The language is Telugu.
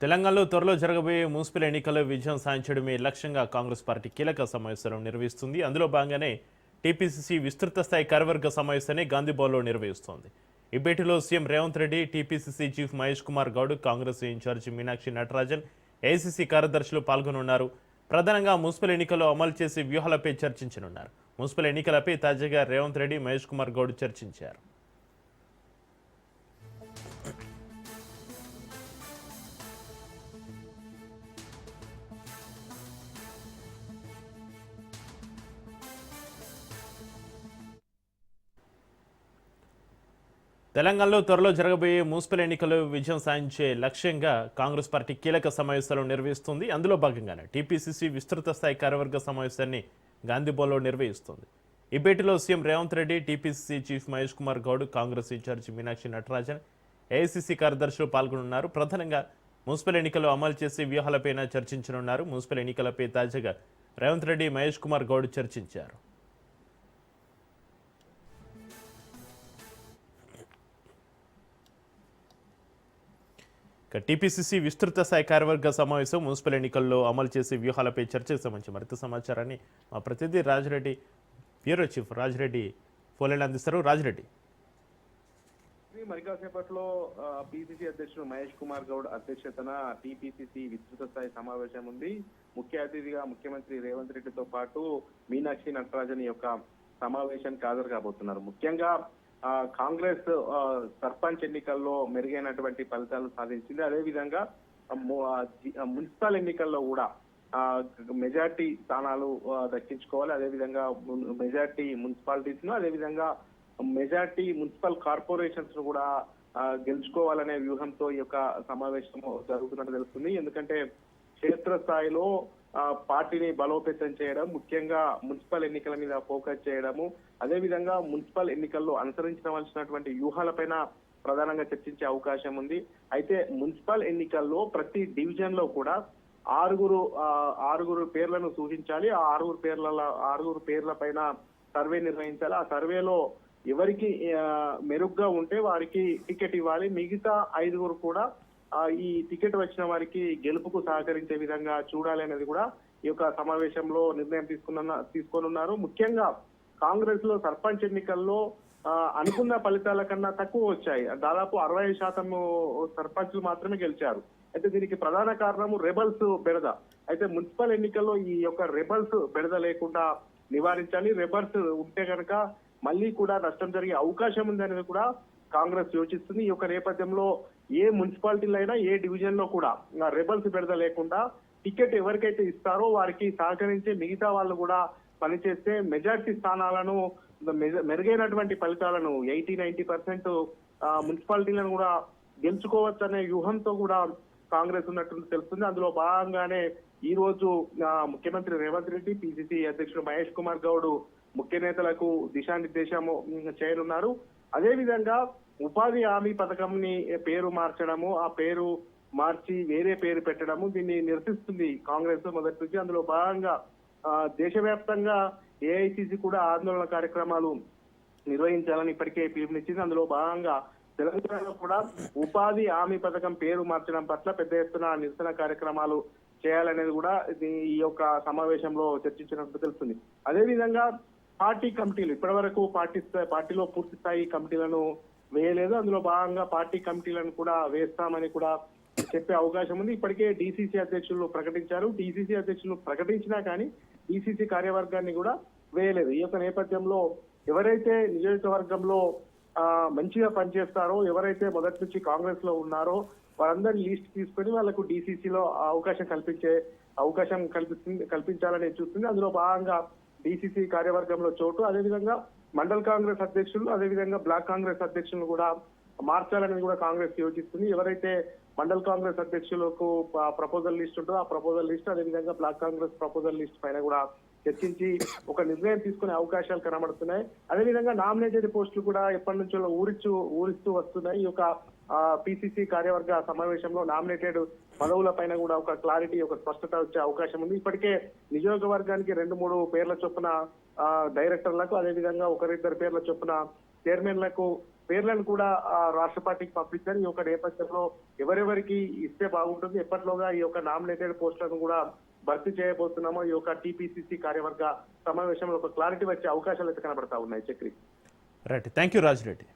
తెలంగాణలో త్వరలో జరగబోయే మున్సిపల్ ఎన్నికల్లో విజయం సాధించడమే లక్ష్యంగా కాంగ్రెస్ పార్టీ కీలక సమావేశాలను నిర్వహిస్తుంది. అందులో భాగంగానే టీపీసీసీ విస్తృత స్థాయి కార్యవర్గ సమావేశాన్ని గాంధీభవన్లో నిర్వహిస్తోంది. ఈ భేటీలో CM Revanth Reddy, TPCC chief Mahesh Kumar Goud, Congress incharge Meenakshi Natarajan, AICC కార్యదర్శులు పాల్గొనున్నారు. ప్రధానంగా మున్సిపల్ ఎన్నికల్లో అమలు చేసే వ్యూహాలపై చర్చించనున్నారు. మున్సిపల్ ఎన్నికలపై తాజాగా రేవంత్ రెడ్డి, మహేష్ కుమార్ గౌడ్ చర్చించారు. తెలంగాణలో త్వరలో జరగబోయే మున్సిపల్ ఎన్నికల్లో విజయం సాధించే లక్ష్యంగా కాంగ్రెస్ పార్టీ కీలక సమావేశాలు నిర్వహిస్తుంది. అందులో భాగంగానే టీపీసీసీ విస్తృత స్థాయి కార్యవర్గ సమావేశాన్ని గాంధీభవన్లో నిర్వహిస్తుంది. ఈ భేటీలో CM Revanth Reddy, TPCC chief Mahesh Kumar Goud, Congress incharge Meenakshi Natarajan, AICC కార్యదర్శులు పాల్గొనున్నారు. ప్రధానంగా మున్సిపల్ ఎన్నికల్లో అమలు చేసే వ్యూహాలపై చర్చించనున్నారు. మున్సిపల్ ఎన్నికలపై తాజాగా రేవంత్ రెడ్డి, మహేష్ కుమార్ గౌడ్ చర్చించారు. టీపీసీసీ విస్తృత స్థాయి కార్యవర్గ సమావేశం మున్సిపల్ ఎన్నికల్లో అమలు చేసే వ్యూహాలపై చర్చకు సంబంధించి మరింత సమాచారాన్ని మా ప్రతినిధి Rajireddy, bureau chief Rajireddy phone line అందిస్తారు. రాజిరెడ్డి, మరి కాసేపట్లో పిసిసి అధ్యక్షుడు మహేష్ కుమార్ గౌడ్ అధ్యక్షతన టీపీసీసీ విస్తృత స్థాయి సమావేశం ఉంది. ముఖ్య అతిథిగా ముఖ్యమంత్రి రేవంత్ రెడ్డితో పాటు మీనాక్షి నటరాజన్ యొక్క సమావేశానికి హాజరు కాబోతున్నారు. ముఖ్యంగా కాంగ్రెస్ సర్పంచ్ ఎన్నికల్లో మెరుగైనటువంటి ఫలితాలు సాధించింది. అదేవిధంగా మున్సిపల్ ఎన్నికల్లో కూడా మెజార్టీ స్థానాలు దక్కించుకోవాలి. అదేవిధంగా మెజార్టీ మున్సిపాలిటీస్ ను, అదేవిధంగా మెజార్టీ మున్సిపల్ కార్పొరేషన్స్ ను కూడా గెలుచుకోవాలనే వ్యూహంతో ఈ యొక్క సమావేశం జరుగుతున్నట్టు తెలుస్తుంది. ఎందుకంటే క్షేత్రస్థాయిలో పార్టీని బలోపేతం చేయడం, ముఖ్యంగా మున్సిపల్ ఎన్నికల మీద ఫోకస్ చేయడము, అదేవిధంగా మున్సిపల్ ఎన్నికల్లో అనుసరించవలసినటువంటి వ్యూహాలపైన ప్రధానంగా చర్చించే అవకాశం ఉంది. అయితే మున్సిపల్ ఎన్నికల్లో ప్రతి డివిజన్ లో కూడా ఆరుగురు పేర్లను సూచించాలి. ఆ ఆరుగురు పేర్ల పైన సర్వే నిర్వహించాలి. ఆ సర్వేలో ఎవరికి మెరుగ్గా ఉంటే వారికి టికెట్ ఇవ్వాలి. మిగతా 5 కూడా ఈ టికెట్ వచ్చిన వారికి గెలుపుకు సహకరించే విధంగా చూడాలి అనేది కూడా ఈ యొక్క సమావేశంలో నిర్ణయం తీసుకోనున్నారు. ముఖ్యంగా కాంగ్రెస్ లో సర్పంచ్ ఎన్నికల్లో అనుకున్న ఫలితాల కన్నా తక్కువ వచ్చాయి. దాదాపు 65% సర్పంచ్లు మాత్రమే గెలిచారు. అయితే దీనికి ప్రధాన కారణం రెబల్స్ బెడద. అయితే మున్సిపల్ ఎన్నికల్లో ఈ యొక్క రెబల్స్ బెడద లేకుండా నివారించాలి. రెబల్స్ ఉంటే కనుక మళ్ళీ కూడా నష్టం జరిగే అవకాశం ఉంది అనేది కూడా కాంగ్రెస్ యోచిస్తుంది. ఈ యొక్క నేపథ్యంలో ఏ మున్సిపాలిటీలో అయినా, ఏ డివిజన్ లో కూడా రెబల్స్ బెడద లేకుండా టికెట్ ఎవరికైతే ఇస్తారో వారికి సహకరించే మిగతా వాళ్ళు కూడా పనిచేస్తే మెజార్టీ స్థానాలను, మెరుగైనటువంటి ఫలితాలను 80-90% మున్సిపాలిటీలను కూడా గెలుచుకోవచ్చు అనే వ్యూహంతో కూడా కాంగ్రెస్ ఉన్నట్టు తెలుస్తుంది. అందులో భాగంగానే ఈ రోజు ముఖ్యమంత్రి రేవంత్ రెడ్డి, పిసిసి అధ్యక్షుడు మహేష్ కుమార్ గౌడ్ ముఖ్య నేతలకు దిశానిర్దేశం చేయనున్నారు. అదేవిధంగా ఉపాధి హామీ పథకంని పేరు మార్చడము, ఆ పేరు మార్చి వేరే పేరు పెట్టడము, దీన్ని నిరసిస్తుంది కాంగ్రెస్ మొదటి నుంచి. అందులో భాగంగా దేశవ్యాప్తంగా ఏఐసిసి కూడా ఆందోళన కార్యక్రమాలు నిర్వహించాలని ఇప్పటికే పిలుపునిచ్చింది. అందులో భాగంగా తెలంగాణలో కూడా ఉపాధి హామీ పథకం పేరు మార్చడం పట్ల పెద్ద ఎత్తున నిరసన కార్యక్రమాలు చేయాలనేది కూడా ఈ యొక్క సమావేశంలో చర్చించినట్టు తెలుస్తుంది. అదేవిధంగా పార్టీ కమిటీలు ఇప్పటి వరకు పార్టీలో పూర్తి స్థాయి కమిటీలను వేయలేదు. అందులో భాగంగా పార్టీ కమిటీలను కూడా వేస్తామని కూడా చెప్పే అవకాశం ఉంది. ఇప్పటికే డిసిసి అధ్యక్షులు ప్రకటించారు. డిసిసి అధ్యక్షులు ప్రకటించినా కానీ డిసిసి కార్యవర్గాన్ని కూడా వేయలేదు. ఈ యొక్క నేపథ్యంలో ఎవరైతే నియోజకవర్గంలో మంచిగా పనిచేస్తారో, ఎవరైతే మొదటి నుంచి కాంగ్రెస్ లో ఉన్నారో వారందరినీ లిస్ట్ తీసుకొని వాళ్ళకు డిసిసిలో అవకాశం కల్పించాలని చూస్తుంది. అందులో భాగంగా డిసిసి కార్యవర్గంలో చోటు, అదేవిధంగా మండల్ కాంగ్రెస్ అధ్యక్షులు, అదేవిధంగా బ్లాక్ కాంగ్రెస్ అధ్యక్షులను కూడా మార్చాలని కూడా కాంగ్రెస్ యోచిస్తుంది. ఎవరైతే మండల్ కాంగ్రెస్ అధ్యక్షులకు ప్రపోజల్ లిస్ట్ ఉంటుందో ఆ ప్రపోజల్ లిస్ట్, అదేవిధంగా బ్లాక్ కాంగ్రెస్ ప్రపోజల్ లిస్ట్ పైన కూడా చర్చించి ఒక నిర్ణయం తీసుకునే అవకాశాలు కనబడుతున్నాయి. అదేవిధంగా నామినేటెడ్ పోస్టులు కూడా ఎప్పటి నుంచో ఊరిస్తూ వస్తున్నాయి. ఈ యొక్క పిసిసి కార్యవర్గ సమావేశంలో నామినేటెడ్ పదవుల పైన కూడా ఒక క్లారిటీ, ఒక స్పష్టత వచ్చే అవకాశం ఉంది. ఇప్పటికే నియోజకవర్గానికి 2-3 పేర్ల చొప్పున డైరెక్టర్లకు, అదేవిధంగా 1-2 పేర్ల చొప్పున చైర్మన్లకు పేర్లను కూడా రాష్ట్ర పార్టీకి పంపించారు. ఈ యొక్క నేపథ్యంలో ఎవరెవరికి ఇస్తే బాగుంటుంది, ఎప్పటిలోగా ఈ యొక్క నామినేటెడ్ పోస్టులను కూడా భర్తీ చేయబోతున్నామో ఈ యొక్క టీపీసీసీ కార్యవర్గ సమావేశంలో ఒక క్లారిటీ వచ్చే అవకాశాలు అయితే కనబడతా ఉన్నాయి. Chakri. Right, thank you Rajireddy.